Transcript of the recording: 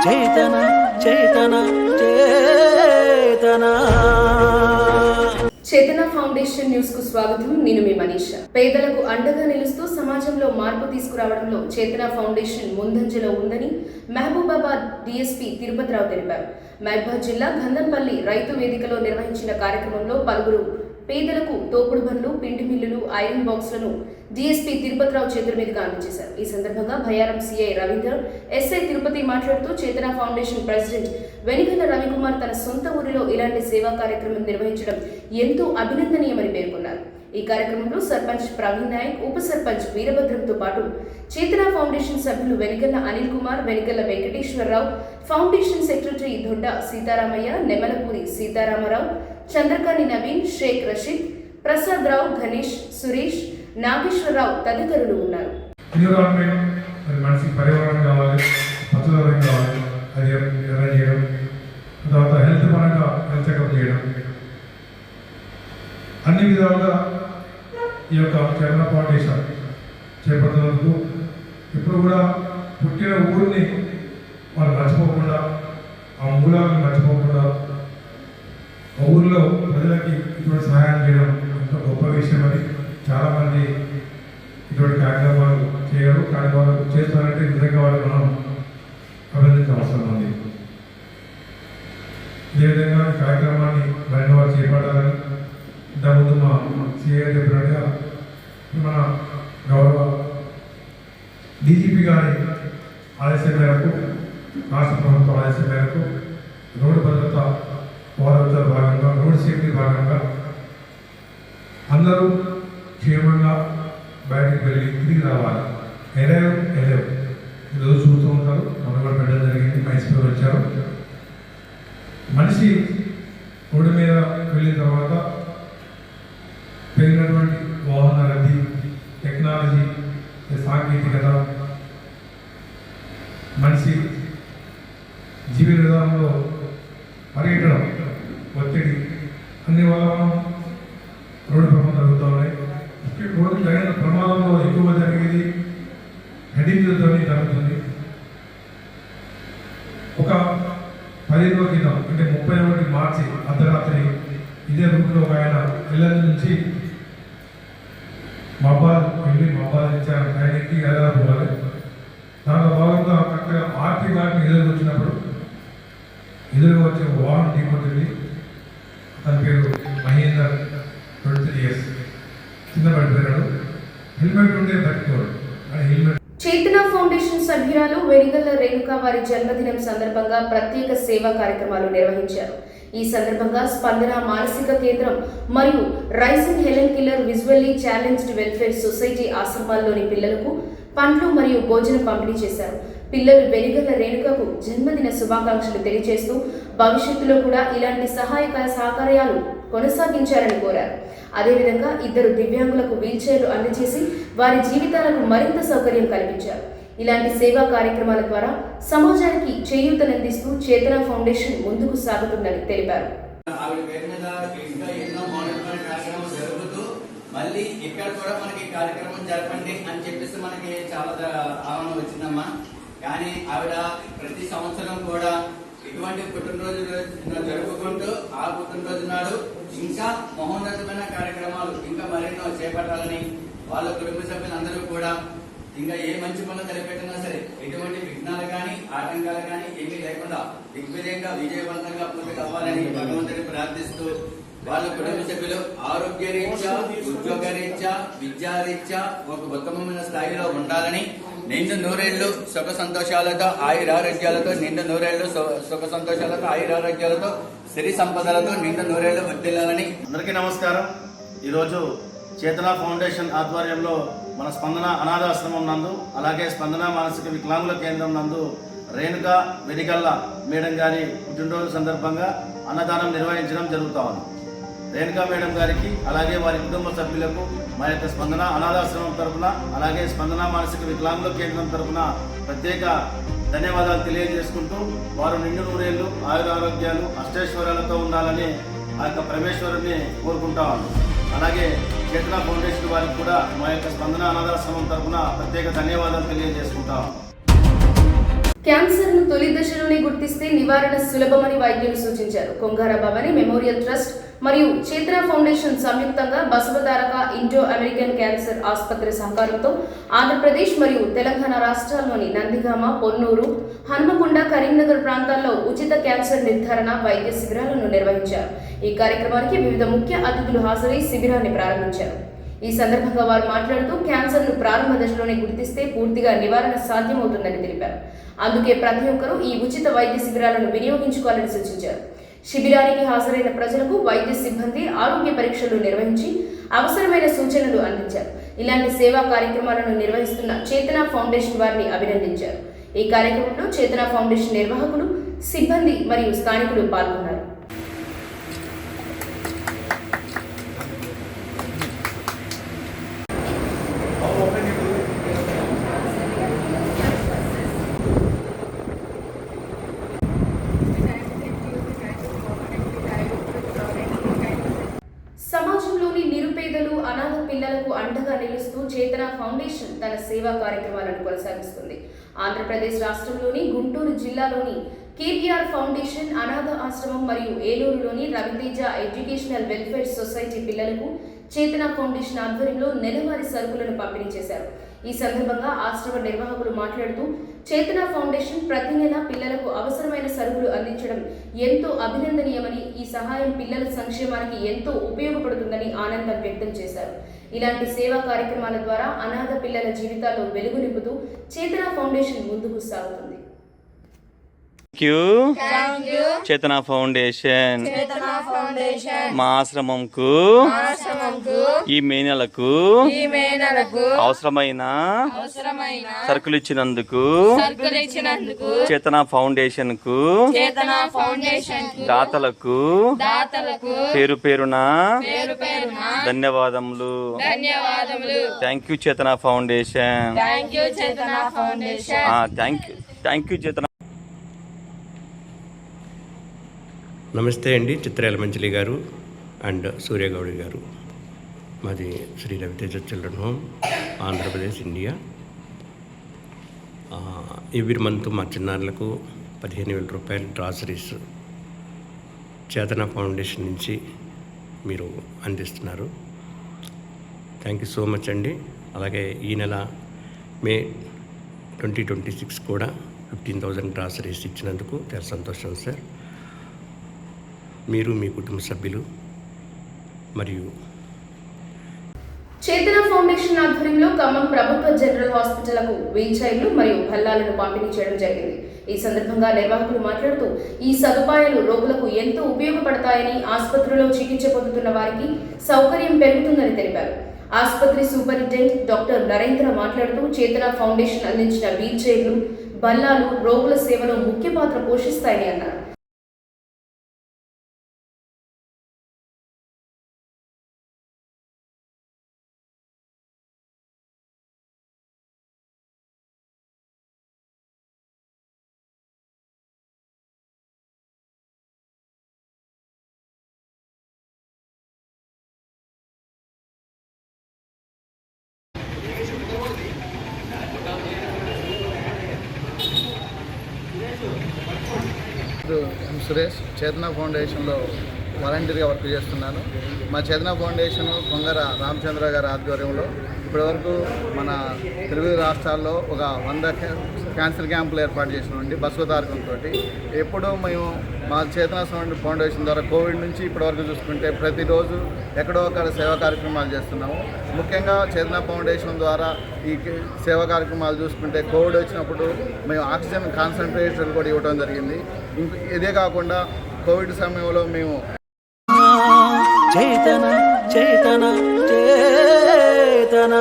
చేతన చేతన చేతన చేతన ఫౌండేషన్ న్యూస్ కు స్వాగతం. నేను మీ మనీషా. పేదలకు అండగా నిలుస్తూ సమాజంలో మార్పు తీసుకురావడంలో చేతన ఫౌండేషన్ ముందంజలో ఉందని మహబూబాబాద్ డీఎస్పీ తిరుపతిరావు తెలిపారు. మహబూబాబాద్ జిల్లా గంధంపల్లి రైతు వేదికలో నిర్వహించిన కార్యక్రమంలో పలువురు పేదలకు తోపుడు బండ్లు, పిండి మిల్లులు, ఐరన్ బాక్సులను డీఎస్పీ తిరుపతిరావు చేతుల మీదుగా అందజేశారు. ఈ సందర్భంగా భయారం సిఐ రవీందర్, ఎస్ఐ తిరుపతి మాట్లాడుతూ చేతన ఫౌండేషన్ ప్రెసిడెంట్ వెనిగళ్ల రవికుమార్ తన సొంత ఊరిలో ఇలాంటి సేవా కార్యక్రమం నిర్వహించడం ఎంతో అభినందనీయమని పేర్కొన్నారు. ఈ కార్యక్రమంలో సర్పంచ్ ప్రవీణ్ నాయక్, ఉప సర్పంచ్ వీరభద్రంతో పాటు చేతన ఫౌండేషన్ సభ్యులు వెనిగళ్ల అనిల్ కుమార్, వెనిగళ్ల వెంకటేశ్వరరావు, ఫౌండేషన్ సెక్రటరీ దొడ్డ సీతారామయ్య, నెమలపూరి సీతారామరావు, చంద్రకాని నవీన్, షేక్ రషీద్, ప్రసాద్ రావు, గణేష్, సురేష్, నాగేశ్వరరావు తదితరులు ఉన్నారు. మనిషికి పర్యావరణం కావాలి, పచ్చదనం కావాలి, అది ఎలా చేయడం, తర్వాత హెల్త్ పరంగా హెల్త్ చెకప్ చేయడం, అన్ని విధాలుగా ఈ యొక్క చేతన ఫౌండేషన్ చేపడుతున్నందుకు ఇప్పుడు కూడా పుట్టిన ఊరిని వాళ్ళు మర్చిపోకుండా, ఆ మూలాలను మర్చిపోకుండా ఆ ఊరిలో ప్రజలకి ఇటువంటి సహాయం చేయడం ఎంతో గొప్ప విషయం. అని చాలామంది ఇటువంటి కార్యక్రమాలు చేయరు, కానీ వాళ్ళు చేస్తారంటే నిజంగా వాళ్ళు మనం అభినందించవలసిన ఉంది. అదేవిధంగా ఈ కార్యక్రమాన్ని మరిన్ని వారు చేపట్టాలని ఇంతకుముందు మా సిఐ చెప్పినట్టుగా మన గౌరవ డీజీపీ గారి ఆదేశం మేరకు, రాష్ట్ర ప్రభుత్వ ఆదేశం మేరకు రోడ్డు భద్రత వారంలో భాగంగా, రోడ్ సేఫ్టీ భాగంగా అందరూ క్షేమంగా బయటకు వెళ్ళి తిరిగి రావాలి. వెళ్ళలేవు ఈరోజు చూస్తూ ఉంటారు. మనం కూడా పెట్టడం జరిగింది, మైస్పూర్ వచ్చారు. మనిషి రోడ్డు మీద వెళ్ళిన తర్వాత పెరిగినటువంటి వాహన రద్దీ, టెక్నాలజీ, సాంకేతికత, మనిషి జీవన విధానంలో పరిగెట్టడం, ఒత్తిడి, అన్ని వల్ల మనం రోడ్డు ప్రమాదాలు జరుగుతూ ఉన్నాయి. రోడ్డు జరిగిన ప్రమాదంలో ఎక్కువ జరిగేది హెడింగ్లతో జరుగుతుంది. ఒక 10 రోజుల క్రితం, అంటే 31 మార్చి అర్ధరాత్రి ఇదే రూట్లో ఒక ఆయన ఇళ్ళ నుంచి మబ్బాద్ వెళ్ళి, మబ్బాద్ నుంచి ఆయన ట్రైన్కి ఎలా పోవాలి. దాంట్లో భాగంగా అక్కడ ఆర్టీ గారిని ఎదురుకొచ్చినప్పుడు ఎదురుగా వచ్చే వాహనం ఢీకొట్టింది. తన పేరు మహేందర్, 23 years, కింద పడిపోయాడు. హెల్మెట్ ఉంటే బతికోడు. హెల్మెట్. చేతన ఫౌండేషన్ సభ్యురాలు వెనిగళ్ల రేణుక వారి జన్మదినం సందర్భంగా ప్రత్యేక సేవా కార్యక్రమాలు నిర్వహించారు. ఈ సందర్భంగా స్పందన మానసిక కేంద్రం మరియు rising Helen Keller visually challenged welfare society ఆశ్రమాల్లోని పిల్లలకు పండ్లు మరియు భోజనం పంపిణీ చేశారు. పిల్లలు వెనిగళ్ల రేణుకకు జన్మదిన శుభాకాంక్షలు తెలియజేస్తూ భవిష్యత్తులో కూడా ఇలాంటి సహాయక సహకార్యాలు కొనసాగించాలని కోరారు. అదేవిధంగా 2 దివ్యాంగులకు వీల్చైర్లు అందజేసి వారి జీవితాలకు మరింత సౌకర్యం కల్పించారు. ఇలాంటి సేవా కార్యక్రమాల ద్వారా సమాజానికి చేయూతనందిస్తూ చేతన ఫౌండేషన్ ముందుకు సాగుతుందని తెలిపారు. మళ్ళీ ఇక్కడ కూడా మనకి కార్యక్రమం జరపండి అని చెప్పేసి మనకి చాలా ఆహ్వానం వచ్చిందమ్మా. కానీ ఆవిడ ప్రతి సంవత్సరం కూడా ఇటువంటి పుట్టినరోజు జరుపుకుంటూ ఆ పుట్టినరోజు నాడు ఇంకా మహోన్నతమైన కార్యక్రమాలు ఇంకా మరెన్నో చేపట్టాలని వాళ్ళ కుటుంబ సభ్యులందరూ కూడా ఇంకా ఏ మంచి పనులు తలపెట్టినా సరే ఎటువంటి విఘ్నాలు కానీ ఆటంకాలు కానీ ఏమీ లేకుండా దిగ్విజయంగా విజయవంతంగా పూర్తి కావాలని భగవంతుని ప్రార్థిస్తూ వాళ్ళ కుటుంబ సభ్యులు ఆరోగ్యరీత్యా, ఉద్యోగరీత్యా, విద్యారీత్యా ఒక ఉత్తమమైన స్థాయిలో ఉండాలని, నిండు నూరేళ్లు సుఖ సంతోషాలతో ఆయురారోగ్యాలతో, నిండు నూరేళ్లు సుఖ సంతోషాలతో ఆయురారోగ్యాలతో, సిరి సంపదలతో నిండు నూరేళ్లు వర్ధిల్లాలని. అందరికీ నమస్కారం. ఈరోజు చేతన ఫౌండేషన్ ఆధ్వర్యంలో మన స్పందన అనాథాశ్రమం నందు, అలాగే స్పందన మానసిక వికలాంగుల కేంద్రం నందు రేణుక వెనిగళ్ల మేడం గారి పుట్టినరోజు సందర్భంగా అన్నదానం నిర్వహించడం జరుగుతా ఉంది. రేణుకా మేడం గారికి, అలాగే వారి కుటుంబ సభ్యులకు మా యొక్క స్పందన అనాథాశ్రమం తరఫున, అలాగే స్పందన మానసిక వికలాంగుల కేంద్రం తరఫున ప్రత్యేక ధన్యవాదాలు తెలియజేసుకుంటూ, వారు నిండు నూరేళ్లు ఆయురారోగ్యాలు అష్టైశ్వర్యాలతో ఉండాలని ఆ యొక్క పరమేశ్వరుని కోరుకుంటాము. అలాగే చేతన ఫౌండేషన్ వారికి కూడా మా యొక్క స్పందన అనాథాశ్రమం తరఫున ప్రత్యేక ధన్యవాదాలు తెలియజేసుకుంటాము. క్యాన్సర్ను తొలి దశలోనే గుర్తిస్తే నివారణ సులభమని వైద్యులు సూచించారు. కొంగార భవాని మెమోరియల్ ట్రస్ట్ మరియు చేతన ఫౌండేషన్ సంయుక్తంగా బసవతారక ఇండో అమెరికన్ క్యాన్సర్ ఆసుపత్రి సహకారంతో ఆంధ్రప్రదేశ్ మరియు తెలంగాణ రాష్ట్రాల్లోని నందిగామ, పొన్నూరు, హన్మకొండ, కరీంనగర్ ప్రాంతాల్లో ఉచిత క్యాన్సర్ నిర్ధారణ వైద్య శిబిరాలను నిర్వహించారు. ఈ కార్యక్రమానికి వివిధ ముఖ్య అతిథులు హాజరై శిబిరాన్ని ప్రారంభించారు. ఈ సందర్భంగా వారు మాట్లాడుతూ క్యాన్సర్ను ప్రారంభ దశలోనే గుర్తిస్తే పూర్తిగా నివారణ సాధ్యమవుతుందని తెలిపారు. అందుకే ప్రతి ఒక్కరూ ఈ ఉచిత వైద్య శిబిరాలను వినియోగించుకోవాలని సూచించారు. శిబిరానికి హాజరైన ప్రజలకు వైద్య సిబ్బంది ఆరోగ్య పరీక్షలు నిర్వహించి అవసరమైన సూచనలు అందించారు. ఇలాంటి సేవా కార్యక్రమాలను నిర్వహిస్తున్న చేతన ఫౌండేషన్ వారిని అభినందించారు. ఈ కార్యక్రమంలో చేతన ఫౌండేషన్ నిర్వాహకులు, సిబ్బంది మరియు స్థానికులు పాల్గొన్నారు. సమాజంలోని నిరుపేదలు, అనాథ పిల్లలకు అండగా నిలుస్తూ చేతన ఫౌండేషన్ తన సేవా కార్యక్రమాలను కొనసాగిస్తుంది. ఆంధ్రప్రదేశ్ రాష్ట్రంలోని గుంటూరు జిల్లాలోని కేబీఆర్ ఫౌండేషన్ అనాథ ఆశ్రమం మరియు ఏలూరులోని రవితేజ ఎడ్యుకేషనల్ వెల్ఫేర్ సొసైటీ పిల్లలకు చేతన ఫౌండేషన్ ఆధ్వర్యంలో నెలవారీ సరుకులను పంపిణీ చేశారు. ఈ సందర్భంగా ఆశ్రమ నిర్వాహకులు మాట్లాడుతూ చేతన ఫౌండేషన్ ప్రతి నెల పిల్లలకు అవసరమైన సరుకులు అందించడం ఎంతో అభినందనీయమని, ఈ సహాయం పిల్లల సంక్షేమానికి ఎంతో ఉపయోగపడుతుందని ఆనందం వ్యక్తం చేశారు. ఇలాంటి సేవా కార్యక్రమాల ద్వారా అనాథ పిల్లల జీవితాల్లో వెలుగు నింపుతూ చేతన ఫౌండేషన్ ముందుకు సాగుతుంది. చేతన ఫౌండేషన్ మా ఆశ్రమంకు ఈ మే నెలకు అవసరమైన సరుకులు ఇచ్చినందుకు చేతన ఫౌండేషన్ కు దాతలకు పేరు పేరున ధన్యవాదములు. థ్యాంక్ యూ చేతన ఫౌండేషన్. థ్యాంక్ యూ చేతన. నమస్తే అండి, చిత్రాల మంచిలి గారు అండ్ సూర్యగౌడి గారు. మాది Shri Raviteja children home, Andhra Pradesh, India. Every month మా చిన్నారులకు 15,000 రూపాయలు గ్రాసరీస్ చేతన ఫౌండేషన్ నుంచి మీరు అందిస్తున్నారు. థ్యాంక్ యూ సో మచ్ అండి. అలాగే ఈ నెల మే 2026 కూడా 15,000 గ్రాసరీస్ ఇచ్చినందుకు చాలా సంతోషం సార్. మీరు, మీ కుటుంబ సభ్యులు మరియు చేతన ఫౌండేషన్ ఆధ్వర్యంలో ఖమ్మం ప్రభుత్వ జనరల్ హాస్పిటల్కు వీల్ చైర్లు మరియు భల్లాలను పంపిణీ చేయడం జరిగింది. ఈ సందర్భంగా నిర్వాహకులు మాట్లాడుతూ ఈ సదుపాయాలు రోగులకు ఎంతో ఉపయోగపడతాయని, ఆసుపత్రిలో చికిత్స పొందుతున్న వారికి సౌకర్యం పెరుగుతుందని తెలిపారు. ఆసుపత్రి సూపరింటెండెంట్ డాక్టర్ నరేంద్ర మాట్లాడుతూ చేతన ఫౌండేషన్ అందించిన వీల్ చైర్లు, భల్లాలు రోగుల సేవలో ముఖ్య పాత్ర పోషిస్తాయని అన్నారు. సురేష్, చేతన ఫౌండేషన్లో వాలంటీర్గా వర్క్ చేస్తున్నాను. మా చేతన ఫౌండేషన్ కొంగర రామచంద్ర గారి ఆధ్వర్యంలో ఇప్పటివరకు మన తెలుగు రాష్ట్రాల్లో ఒక 100 క్యాన్సర్ క్యాంపులు ఏర్పాటు చేసినామండి బసవతారకంతో. ఎప్పుడూ మేము మా చేతన ఫౌండేషన్ ద్వారా కోవిడ్ నుంచి ఇప్పటివరకు చూసుకుంటే ప్రతిరోజు ఎక్కడో అక్కడ సేవా కార్యక్రమాలు చేస్తున్నాము. ముఖ్యంగా చేతన ఫౌండేషన్ ద్వారా ఈ సేవా కార్యక్రమాలు చూసుకుంటే కోవిడ్ వచ్చినప్పుడు మేము ఆక్సిజన్ కాన్సన్ట్రేటర్లు కూడా ఇవ్వడం జరిగింది. ఇదే కాకుండా కోవిడ్ సమయంలో మేము చేతన చేతన చేతన